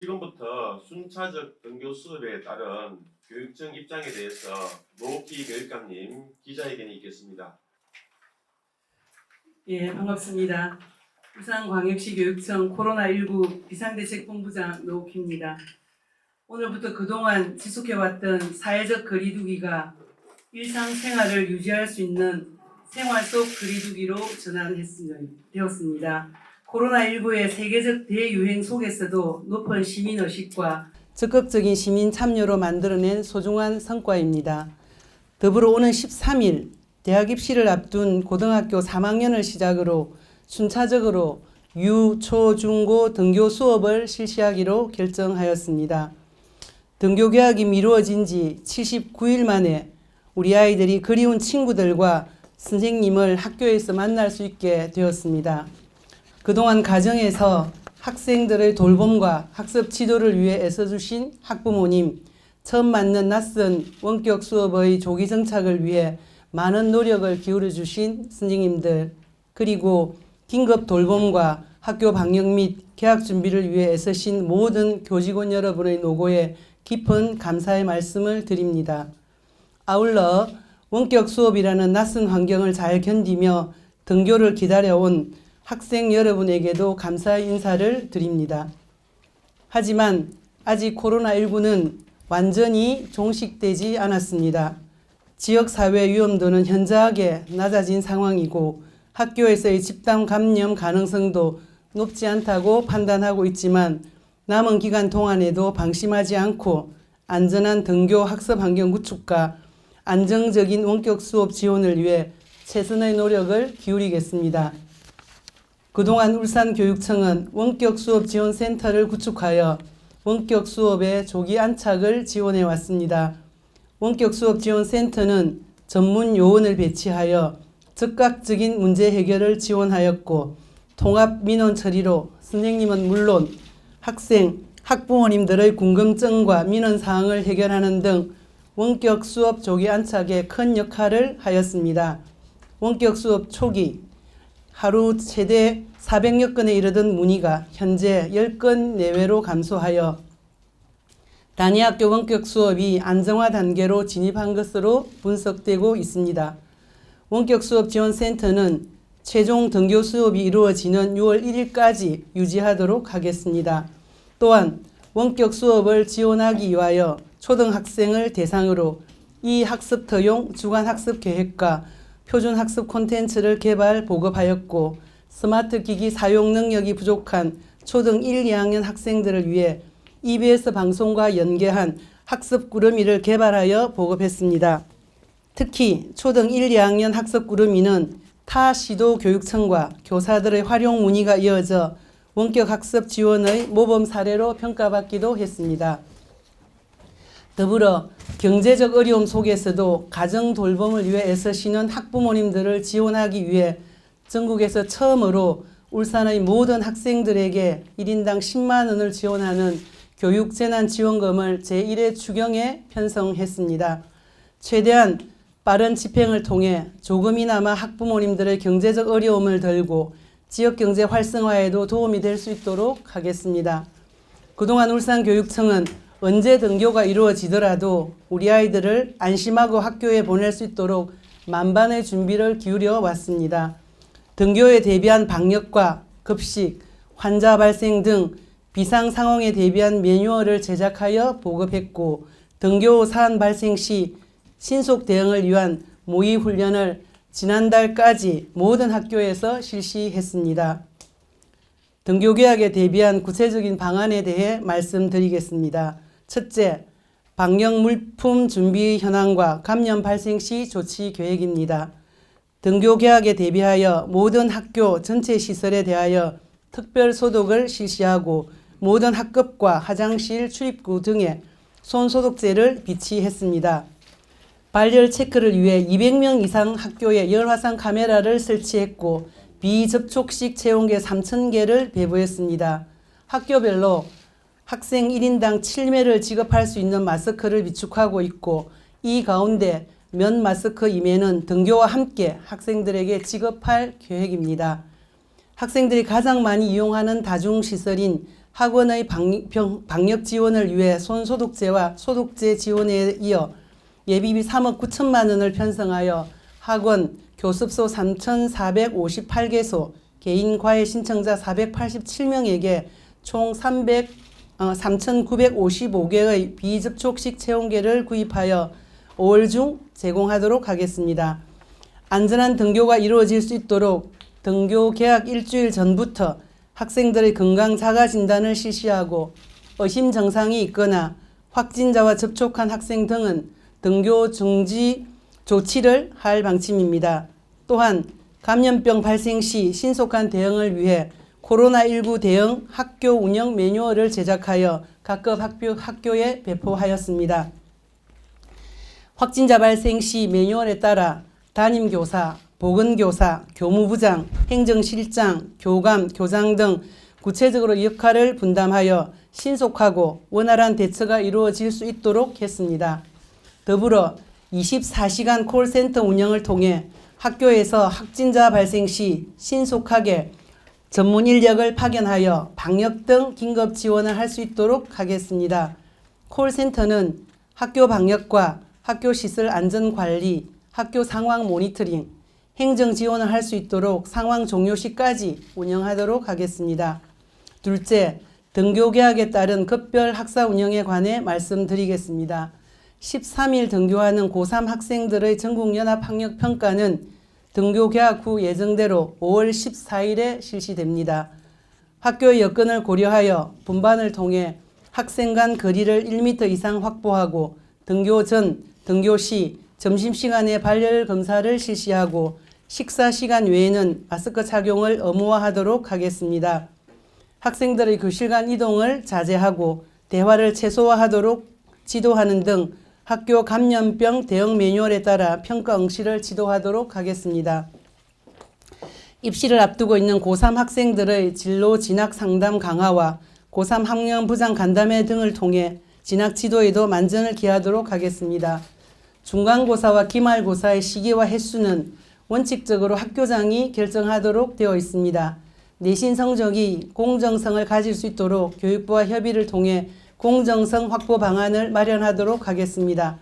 지금부터 순차적 등교 수업에 따른 교육청 입장에 대해서 노옥희 교육감님 기자회견이 있겠습니다. 예, 반갑습니다. 부산광역시 교육청 코로나19 비상대책본부장 노옥희입니다. 오늘부터 그동안 지속해왔던 사회적 거리두기가 일상생활을 유지할 수 있는 생활 속 거리두기로 전환되었습니다. 코로나19의 세계적 대유행 속에서도 높은 시민의식과 적극적인 시민 참여로 만들어낸 소중한 성과입니다. 더불어 오는 13일 대학 입시를 앞둔 고등학교 3학년을 시작으로 순차적으로 유, 초, 중, 고 등교 수업을 실시하기로 결정하였습니다. 등교 개학이 미루어진 지 79일 만에 우리 아이들이 그리운 친구들과 선생님을 학교에서 만날 수 있게 되었습니다. 그동안 가정에서 학생들의 돌봄과 학습 지도를 위해 애써주신 학부모님, 처음 맞는 낯선 원격 수업의 조기 정착을 위해 많은 노력을 기울여주신 선생님들, 그리고 긴급 돌봄과 학교 방역 및 개학 준비를 위해 애쓰신 모든 교직원 여러분의 노고에 깊은 감사의 말씀을 드립니다. 아울러 원격 수업이라는 낯선 환경을 잘 견디며 등교를 기다려온 학생 여러분에게도 감사의 인사를 드립니다. 하지만 아직 코로나19는 완전히 종식되지 않았습니다. 지역사회 위험도는 현저하게 낮아진 상황이고 학교에서의 집단 감염 가능성도 높지 않다고 판단하고 있지만 남은 기간 동안에도 방심하지 않고 안전한 등교 학습 환경 구축과 안정적인 원격 수업 지원을 위해 최선의 노력을 기울이겠습니다. 그동안 울산교육청은 원격 수업 지원센터를 구축하여 원격 수업의 조기 안착을 지원해 왔습니다. 원격 수업 지원센터는 전문 요원을 배치하여 즉각적인 문제 해결을 지원하였고 통합 민원 처리로 선생님은 물론 학생, 학부모님들의 궁금증과 민원 사항을 해결하는 등 원격 수업 조기 안착에 큰 역할을 하였습니다. 원격 수업 초기 하루 최대 400여 건에 이르던 문의가 현재 10건 내외로 감소하여 단위학교 원격 수업이 안정화 단계로 진입한 것으로 분석되고 있습니다. 원격 수업 지원센터는 최종 등교 수업이 이루어지는 6월 1일까지 유지하도록 하겠습니다. 또한 원격 수업을 지원하기 위하여 초등학생을 대상으로 이학습터용 주간학습 계획과 표준학습 콘텐츠를 개발 보급하였고 스마트 기기 사용 능력이 부족한 초등 1, 2학년 학생들을 위해 EBS 방송과 연계한 학습 구름이를 개발하여 보급했습니다. 특히 초등 1, 2학년 학습 구름이는 타 시도 교육청과 교사들의 활용 문의가 이어져 원격 학습 지원의 모범 사례로 평가받기도 했습니다. 더불어 경제적 어려움 속에서도 가정 돌봄을 위해 애쓰시는 학부모님들을 지원하기 위해 전국에서 처음으로 울산의 모든 학생들에게 1인당 10만 원을 지원하는 교육재난지원금을 제1회 추경에 편성했습니다. 최대한 빠른 집행을 통해 조금이나마 학부모님들의 경제적 어려움을 덜고 지역경제 활성화에도 도움이 될 수 있도록 하겠습니다. 그동안 울산교육청은 언제 등교가 이루어지더라도 우리 아이들을 안심하고 학교에 보낼 수 있도록 만반의 준비를 기울여 왔습니다. 등교에 대비한 방역과 급식, 환자 발생 등 비상 상황에 대비한 매뉴얼을 제작하여 보급했고 등교 사안 발생 시 신속 대응을 위한 모의 훈련을 지난달까지 모든 학교에서 실시했습니다. 등교 개학에 대비한 구체적인 방안에 대해 말씀드리겠습니다. 첫째, 방역 물품 준비 현황과 감염 발생 시 조치 계획입니다. 등교 개학에 대비하여 모든 학교 전체 시설에 대하여 특별 소독을 실시하고 모든 학급과 화장실 출입구 등에 손소독제를 비치했습니다. 발열 체크를 위해 200명 이상 학교에 열화상 카메라를 설치했고 비접촉식 체온계 3,000개를 배부했습니다. 학교별로 학생 1인당 7매를 지급할 수 있는 마스크를 비축하고 있고 이 가운데 면 마스크 2매는 등교와 함께 학생들에게 지급할 계획입니다. 학생들이 가장 많이 이용하는 다중시설인 학원의 방역 지원을 위해 손소독제와 소독제 지원에 이어 예비비 3억 9천만 원을 편성하여 학원, 교습소 3,458개소, 개인 과외 신청자 487명에게 총 3,955개의 비접촉식 체온계를 구입하여 5월 중 제공하도록 하겠습니다. 안전한 등교가 이루어질 수 있도록 등교 개학 일주일 전부터 학생들의 건강 자가 진단을 실시하고 의심 증상이 있거나 확진자와 접촉한 학생 등은 등교 중지 조치를 할 방침입니다. 또한 감염병 발생 시 신속한 대응을 위해 코로나19 대응 학교 운영 매뉴얼을 제작하여 각급 학교에 배포하였습니다. 확진자 발생 시 매뉴얼에 따라 담임교사, 보건교사, 교무부장, 행정실장, 교감, 교장 등 구체적으로 역할을 분담하여 신속하고 원활한 대처가 이루어질 수 있도록 했습니다. 더불어 24시간 콜센터 운영을 통해 학교에서 확진자 발생 시 신속하게 전문 인력을 파견하여 방역 등 긴급 지원을 할 수 있도록 하겠습니다. 콜센터는 학교 방역과 학교 시설 안전 관리, 학교 상황 모니터링, 행정 지원을 할 수 있도록 상황 종료 시까지 운영하도록 하겠습니다. 둘째, 등교 개학에 따른 급별 학사 운영에 관해 말씀드리겠습니다. 13일 등교하는 고3 학생들의 전국연합학력평가는 등교 개학 후 예정대로 5월 14일에 실시됩니다. 학교의 여건을 고려하여 분반을 통해 학생 간 거리를 1m 이상 확보하고 등교 전, 등교 시, 점심시간에 발열 검사를 실시하고 식사 시간 외에는 마스크 착용을 의무화하도록 하겠습니다. 학생들의 교실 간 이동을 자제하고 대화를 최소화하도록 지도하는 등 학교 감염병 대응 매뉴얼에 따라 평가 응시를 지도하도록 하겠습니다. 입시를 앞두고 있는 고3 학생들의 진로 진학 상담 강화와 고3 학년 부장 간담회 등을 통해 진학 지도에도 만전을 기하도록 하겠습니다. 중간고사와 기말고사의 시기와 횟수는 원칙적으로 학교장이 결정하도록 되어 있습니다. 내신 성적이 공정성을 가질 수 있도록 교육부와 협의를 통해 공정성 확보 방안을 마련하도록 하겠습니다.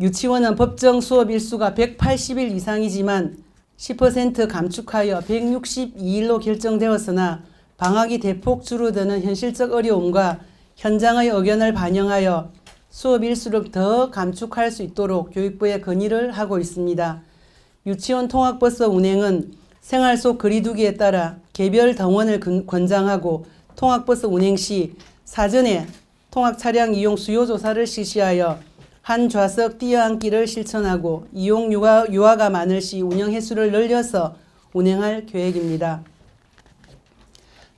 유치원은 법정 수업 일수가 180일 이상이지만 10% 감축하여 162일로 결정되었으나 방학이 대폭 줄어드는 현실적 어려움과 현장의 의견을 반영하여 수업 일수를 더 감축할 수 있도록 교육부에 건의를 하고 있습니다. 유치원 통학버스 운행은 생활 속 거리두기에 따라 개별 등원을 권장하고 통학버스 운행 시 사전에 통학 차량 이용 수요 조사를 실시하여 한 좌석 뛰어앉기를 실천하고 이용 유아가 많을 시 운영 횟수를 늘려서 운행할 계획입니다.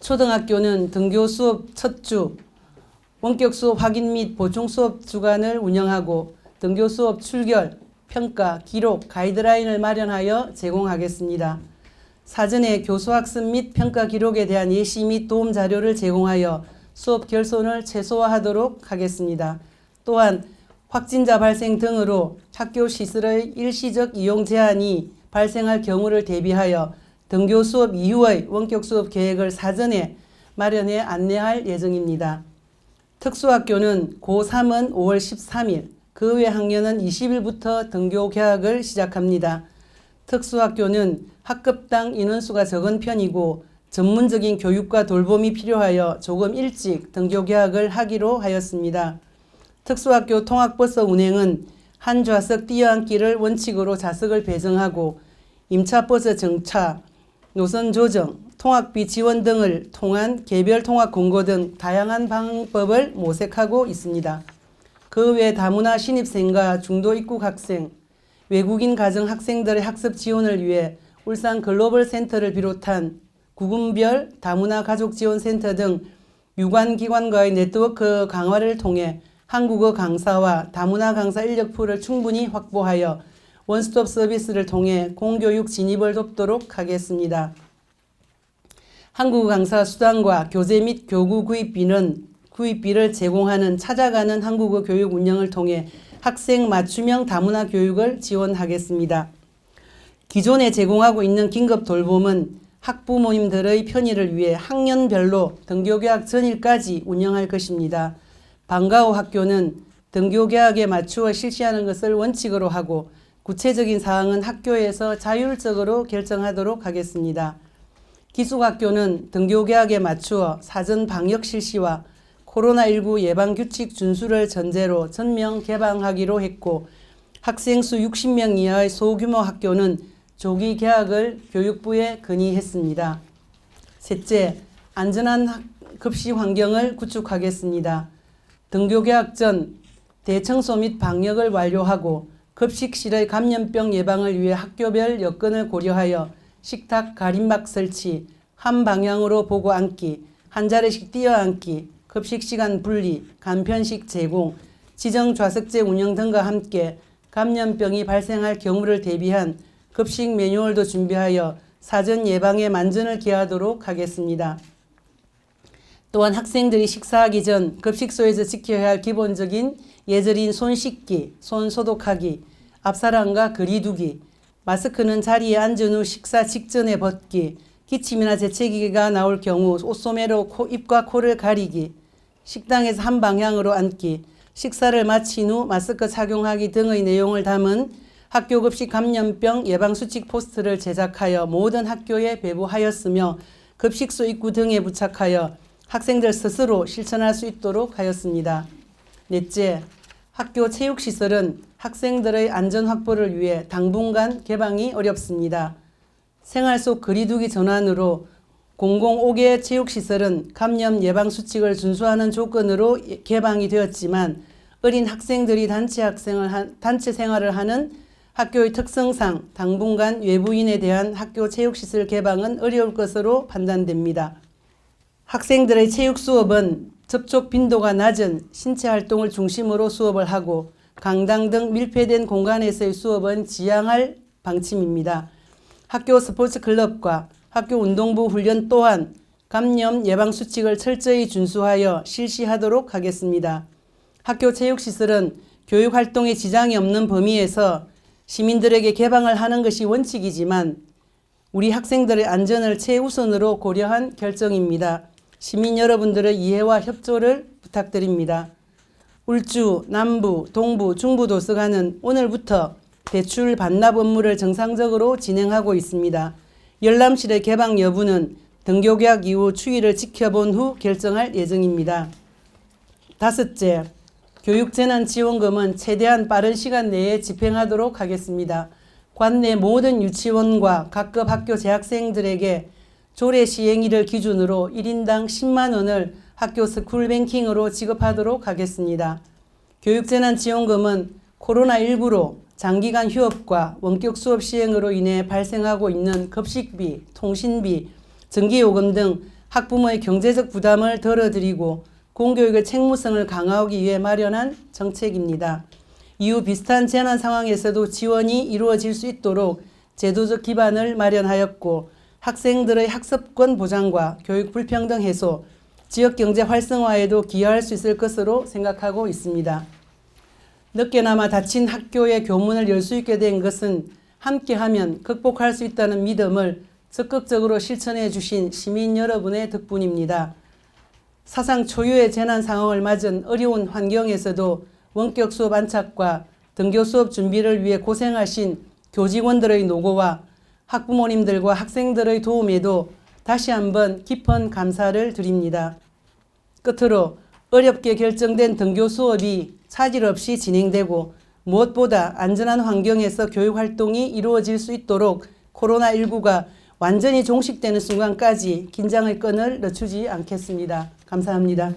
초등학교는 등교 수업 첫 주, 원격 수업 확인 및 보충 수업 주간을 운영하고 등교 수업 출결, 평가, 기록, 가이드라인을 마련하여 제공하겠습니다. 사전에 교수 학습 및 평가 기록에 대한 예시 및 도움 자료를 제공하여 수업 결손을 최소화하도록 하겠습니다. 또한 확진자 발생 등으로 학교 시설의 일시적 이용 제한이 발생할 경우를 대비하여 등교 수업 이후의 원격 수업 계획을 사전에 마련해 안내할 예정입니다. 특수학교는 고3은 5월 13일, 그 외 학년은 20일부터 등교 개학을 시작합니다. 특수학교는 학급당 인원수가 적은 편이고 전문적인 교육과 돌봄이 필요하여 조금 일찍 등교 개학을 하기로 하였습니다. 특수학교 통학버스 운행은 한 좌석 뛰어앉기를 원칙으로 좌석을 배정하고 임차버스 정차, 노선 조정, 통학비 지원 등을 통한 개별 통학 공고 등 다양한 방법을 모색하고 있습니다. 그 외 다문화 신입생과 중도 입국 학생, 외국인 가정 학생들의 학습 지원을 위해 울산 글로벌 센터를 비롯한 구군별 다문화 가족 지원 센터 등 유관기관과의 네트워크 강화를 통해 한국어 강사와 다문화 강사 인력풀을 충분히 확보하여 원스톱 서비스를 통해 공교육 진입을 돕도록 하겠습니다. 한국어 강사 수당과 교재 및 교구 구입비를 제공하는 찾아가는 한국어 교육 운영을 통해 학생 맞춤형 다문화 교육을 지원하겠습니다. 기존에 제공하고 있는 긴급 돌봄은 학부모님들의 편의를 위해 학년별로 등교개학 전일까지 운영할 것입니다. 방과 후 학교는 등교개학에 맞추어 실시하는 것을 원칙으로 하고 구체적인 사항은 학교에서 자율적으로 결정하도록 하겠습니다. 기숙학교는 등교개학에 맞추어 사전 방역 실시와 코로나19 예방규칙 준수를 전제로 전면 개방하기로 했고 학생 수 60명 이하의 소규모 학교는 조기 개학을 교육부에 건의했습니다. 셋째, 안전한 급식 환경을 구축하겠습니다. 등교개학 전 대청소 및 방역을 완료하고 급식실의 감염병 예방을 위해 학교별 여건을 고려하여 식탁 가림막 설치, 한 방향으로 보고 앉기, 한 자리씩 뛰어앉기, 급식시간 분리, 간편식 제공, 지정 좌석제 운영 등과 함께 감염병이 발생할 경우를 대비한 급식 매뉴얼도 준비하여 사전 예방에 만전을 기하도록 하겠습니다. 또한 학생들이 식사하기 전 급식소에서 지켜야 할 기본적인 예절인 손 씻기, 손 소독하기, 앞사람과 거리 두기, 마스크는 자리에 앉은 후 식사 직전에 벗기, 기침이나 재채기가 나올 경우 옷소매로 입과 코를 가리기, 식당에서 한 방향으로 앉기, 식사를 마친 후 마스크 착용하기 등의 내용을 담은 학교 급식 감염병 예방수칙 포스터를 제작하여 모든 학교에 배부하였으며 급식소 입구 등에 부착하여 학생들 스스로 실천할 수 있도록 하였습니다. 넷째, 학교 체육시설은 학생들의 안전 확보를 위해 당분간 개방이 어렵습니다. 생활 속 거리두기 전환으로 공공 5개 체육시설은 감염 예방 수칙을 준수하는 조건으로 개방이 되었지만 어린 학생들이 단체 생활을 하는 학교의 특성상 당분간 외부인에 대한 학교 체육시설 개방은 어려울 것으로 판단됩니다. 학생들의 체육 수업은 접촉 빈도가 낮은 신체 활동을 중심으로 수업을 하고 강당 등 밀폐된 공간에서의 수업은 지양할 방침입니다. 학교 스포츠 클럽과 학교 운동부 훈련 또한 감염 예방 수칙을 철저히 준수하여 실시하도록 하겠습니다. 학교 체육시설은 교육활동에 지장이 없는 범위에서 시민들에게 개방을 하는 것이 원칙이지만 우리 학생들의 안전을 최우선으로 고려한 결정입니다. 시민 여러분들의 이해와 협조를 부탁드립니다. 울주, 남부, 동부, 중부 도서관은 오늘부터 대출 반납 업무를 정상적으로 진행하고 있습니다. 열람실의 개방 여부는 등교개학 이후 추이를 지켜본 후 결정할 예정입니다. 다섯째, 교육재난지원금은 최대한 빠른 시간 내에 집행하도록 하겠습니다. 관내 모든 유치원과 각급 학교 재학생들에게 조례 시행일을 기준으로 1인당 10만 원을 학교 스쿨뱅킹으로 지급하도록 하겠습니다. 교육재난지원금은 코로나19로 장기간 휴업과 원격 수업 시행으로 인해 발생하고 있는 급식비, 통신비, 전기요금 등 학부모의 경제적 부담을 덜어드리고 공교육의 책무성을 강화하기 위해 마련한 정책입니다. 이후 비슷한 재난 상황에서도 지원이 이루어질 수 있도록 제도적 기반을 마련하였고 학생들의 학습권 보장과 교육 불평등 해소, 지역경제 활성화에도 기여할 수 있을 것으로 생각하고 있습니다. 늦게나마 닫힌 학교의 교문을 열 수 있게 된 것은 함께하면 극복할 수 있다는 믿음을 적극적으로 실천해 주신 시민 여러분의 덕분입니다. 사상 초유의 재난 상황을 맞은 어려운 환경에서도 원격 수업 안착과 등교 수업 준비를 위해 고생하신 교직원들의 노고와 학부모님들과 학생들의 도움에도 다시 한번 깊은 감사를 드립니다. 끝으로 어렵게 결정된 등교 수업이 차질 없이 진행되고 무엇보다 안전한 환경에서 교육 활동이 이루어질 수 있도록 코로나19가 완전히 종식되는 순간까지 긴장의 끈을 늦추지 않겠습니다. 감사합니다.